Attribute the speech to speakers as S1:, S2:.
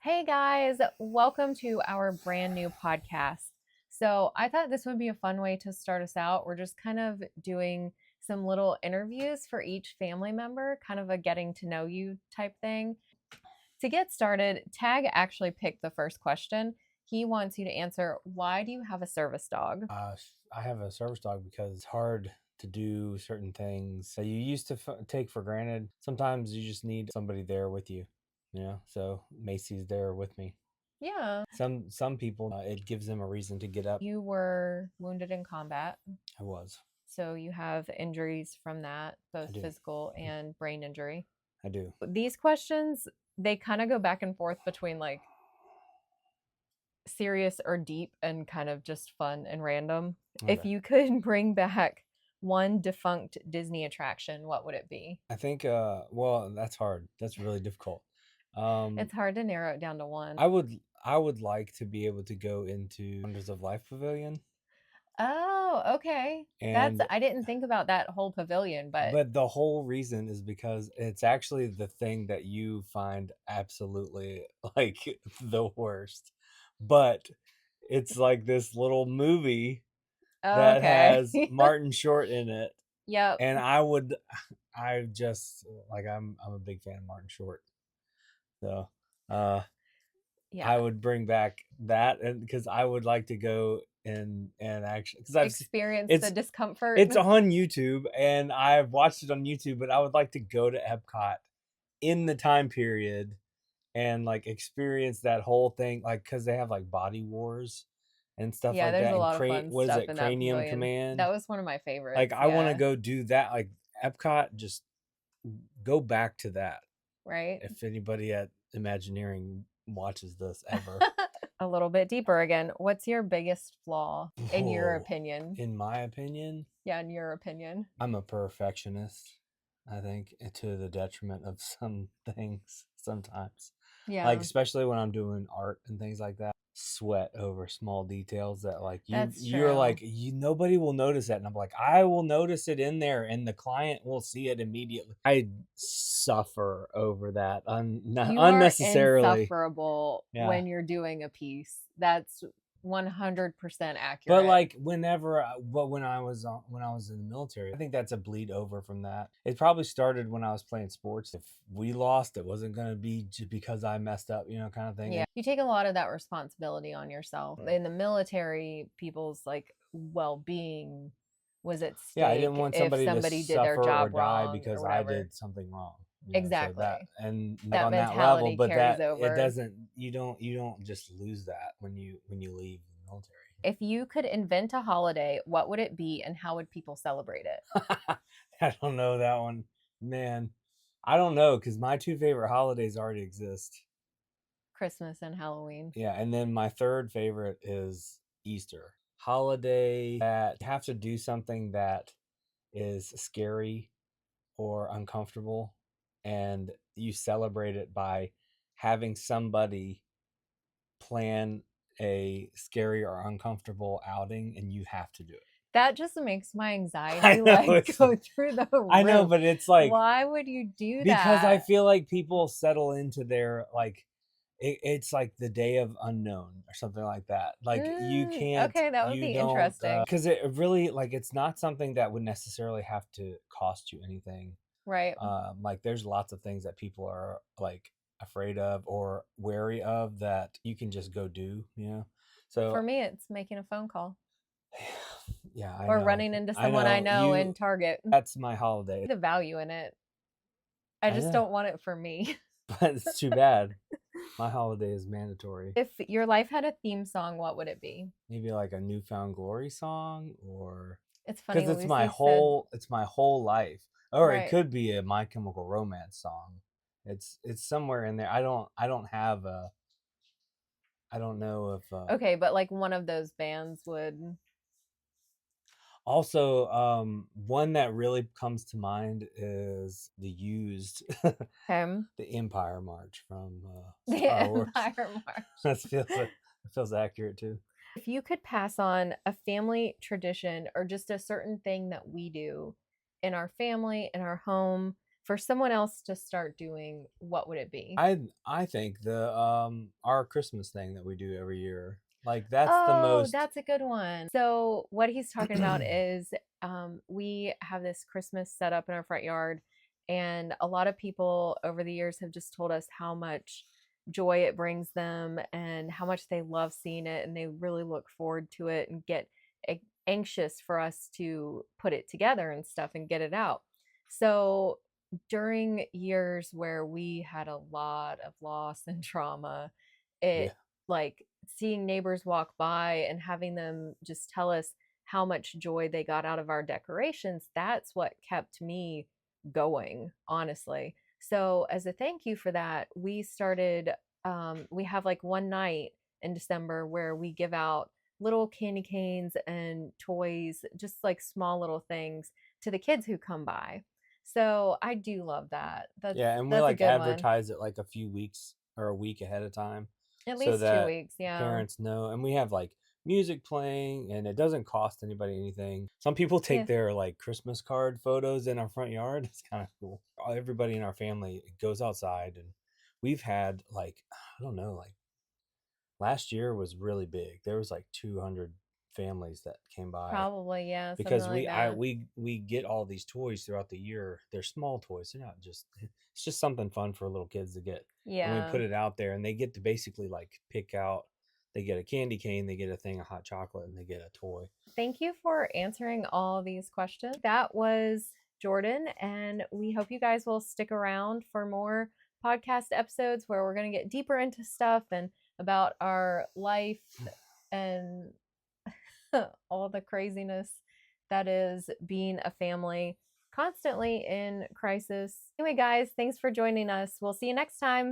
S1: Hey guys, welcome to our brand new podcast. So, I thought this would be a fun way to start us out. We're just kind of doing some little interviews for each family member, kind of a getting to know you type thing. To get started, Tag actually picked the first question. He wants you to answer, why do you have a service dog?
S2: I have a service dog because it's hard to do certain things that you used to take for granted. Sometimes you just need somebody there with you, So Macy's there with me.
S1: Yeah.
S2: Some people, it gives them a reason to get up.
S1: You were wounded in combat,
S2: I was.
S1: so you have injuries from that, both
S2: I do.
S1: physical and brain injury.
S2: I do.
S1: These questions, they kind of go back and forth between like serious or deep and kind of just fun and random. If
S2: Okay.
S1: you could bring back one defunct Disney attraction, what would it be?
S2: I think. Well, that's hard. That's really difficult. Um,
S1: It's hard to narrow it down to one.
S2: I would like to be able to go into Wonders of Life Pavilion,
S1: Oh, okay.
S2: and
S1: I didn't think about that whole pavilion, but
S2: but the whole reason is because it's actually the thing that you find absolutely like the worst. But it's like this little movie that
S1: okay.
S2: has Martin Short in it.
S1: Yep.
S2: And I just like I'm a big fan of Martin Short. So uh I
S1: Yeah.
S2: would bring back that, and because I would like to go and actually because
S1: Experience the
S2: it's
S1: discomfort.
S2: it's on YouTube and I've watched it on YouTube, but I would like to go to Epcot in the time period and like experience that whole thing, like because they have like Body Wars and stuff
S1: Yeah,
S2: like
S1: there's
S2: that,
S1: a
S2: and
S1: lot of fun
S2: what is
S1: stuff
S2: it,
S1: in that
S2: Cranium
S1: pavilion.
S2: Command.
S1: That was one of my
S2: Like
S1: favorites.
S2: I want to
S1: Yeah.
S2: go do that. Like Epcot, just go back to that.
S1: Right.
S2: If anybody at Imagineering watches this ever.
S1: A little bit deeper again. What's your biggest flaw in your
S2: Whoa.
S1: opinion?
S2: In my opinion,
S1: Yeah, in your opinion.
S2: I'm a perfectionist, I think, to the detriment of some things sometimes. Like
S1: Yeah,
S2: especially when I'm doing art and things like that. Sweat over small details that like
S1: that's
S2: you're like
S1: true.
S2: nobody will notice that, and I'm like, I will notice it in there and the client will see it immediately. I suffer over that
S1: You are
S2: unnecessarily.
S1: insufferable
S2: Yeah.
S1: when you're doing a piece. That's 100%
S2: But
S1: accurate.
S2: like when I was in the military, I think that's a bleed over from that. It probably started when I was playing sports. If we lost, it wasn't going to be just because I messed up, kind of thing.
S1: Yeah, you take a lot of that responsibility on yourself. In the military, people's like well-being was at
S2: Yeah, I didn't
S1: stake
S2: want
S1: if
S2: somebody to
S1: somebody did their
S2: suffer or
S1: job
S2: die
S1: wrong or
S2: because I
S1: whatever.
S2: did something wrong. So that,
S1: Exactly.
S2: and like
S1: That
S2: on that level,
S1: mentality
S2: but
S1: carries
S2: that it
S1: over.
S2: doesn't. You don't just lose that when you leave the military.
S1: If you could invent a holiday, what would it be and how would people celebrate it?
S2: I don't know that one, man. I don't know because my two favorite holidays already exist.
S1: Christmas and Halloween.
S2: Yeah, and then my third favorite is Easter. Holiday that you have to do something that is scary or uncomfortable, and you celebrate it by having somebody plan a scary or uncomfortable outing and you have to do it.
S1: That just makes my
S2: I
S1: anxiety
S2: know
S1: like
S2: it's
S1: go through the
S2: I know,
S1: roof.
S2: but it's like
S1: Why would you do
S2: because I
S1: that?
S2: feel like people settle into their like it's like the day of unknown or something like that. Like
S1: Okay, that would
S2: you
S1: be
S2: don't,
S1: interesting.
S2: because it really like it's not something that would necessarily have to cost you anything.
S1: Right.
S2: Like there's lots of things that people are like afraid of or wary of that you can just go do.
S1: For
S2: So
S1: me, it's making a phone call
S2: yeah,
S1: or running into
S2: I
S1: someone I
S2: know
S1: know in Target.
S2: that's my holiday.
S1: The value in it. I
S2: I
S1: just
S2: know,
S1: don't want it for me.
S2: but it's too bad. My holiday is mandatory.
S1: If your life had a theme song, what would it be?
S2: Maybe like a Newfound Glory song, or
S1: It's funny,
S2: because
S1: Lucy said,
S2: it's my whole life, or it
S1: right.
S2: could be a My Chemical Romance song. It's somewhere in there. I don't have a I don't know if
S1: Okay, but like one of those bands would.
S2: also one that really comes to mind is the Used
S1: Him.
S2: the Empire March from
S1: The
S2: Star Wars.
S1: Empire March.
S2: That feels accurate too.
S1: If you could pass on a family tradition or just a certain thing that we do in our family, in our home for someone else to start doing, what would it be?
S2: I think the our Christmas thing that we do every year, like that's the
S1: Oh,
S2: most.
S1: that's a good one. So, what he's talking about is we have this Christmas set up in our front yard, and a lot of people over the years have just told us how much joy it brings them and how much they love seeing it, and they really look forward to it and get anxious for us to put it together and stuff and get it out. So, during years where we had a lot of loss and trauma, it
S2: Yeah.
S1: like seeing neighbors walk by and having them just tell us how much joy they got out of our decorations, that's what kept me going, honestly. So, as a thank you for that, we started, we have like one night in December where we give out little candy canes and toys, just like small little things to the kids who come by. So, I do love that.
S2: Yeah, and we
S1: That's a
S2: like
S1: good one.
S2: advertise it like a few weeks or a week ahead of time
S1: At
S2: so
S1: least 2
S2: that
S1: weeks, yeah.
S2: parents know. And we have like music playing and it doesn't cost anybody anything. Some people take
S1: Yeah.
S2: their like Christmas card photos in our front yard. It's kind of cool. Everybody in our family goes outside and we've had like I don't know, like last year was really big. There was like 200 families that came by
S1: Probably, yeah, something
S2: because
S1: like
S2: we I
S1: that.
S2: we get all these toys throughout the year. They're small toys. They're not just it's just something fun for little kids to get. And we
S1: Yeah.
S2: put it out there and they get to basically like pick out they get a candy cane, they get a thing of hot chocolate and they get a toy.
S1: Thank you for answering all these questions. That was Jordan, and we hope you guys will stick around for more podcast episodes where we're going to get deeper into stuff and about our life and all the craziness that is being a family constantly in crisis. Anyway, guys, thanks for joining us. We'll see you next time.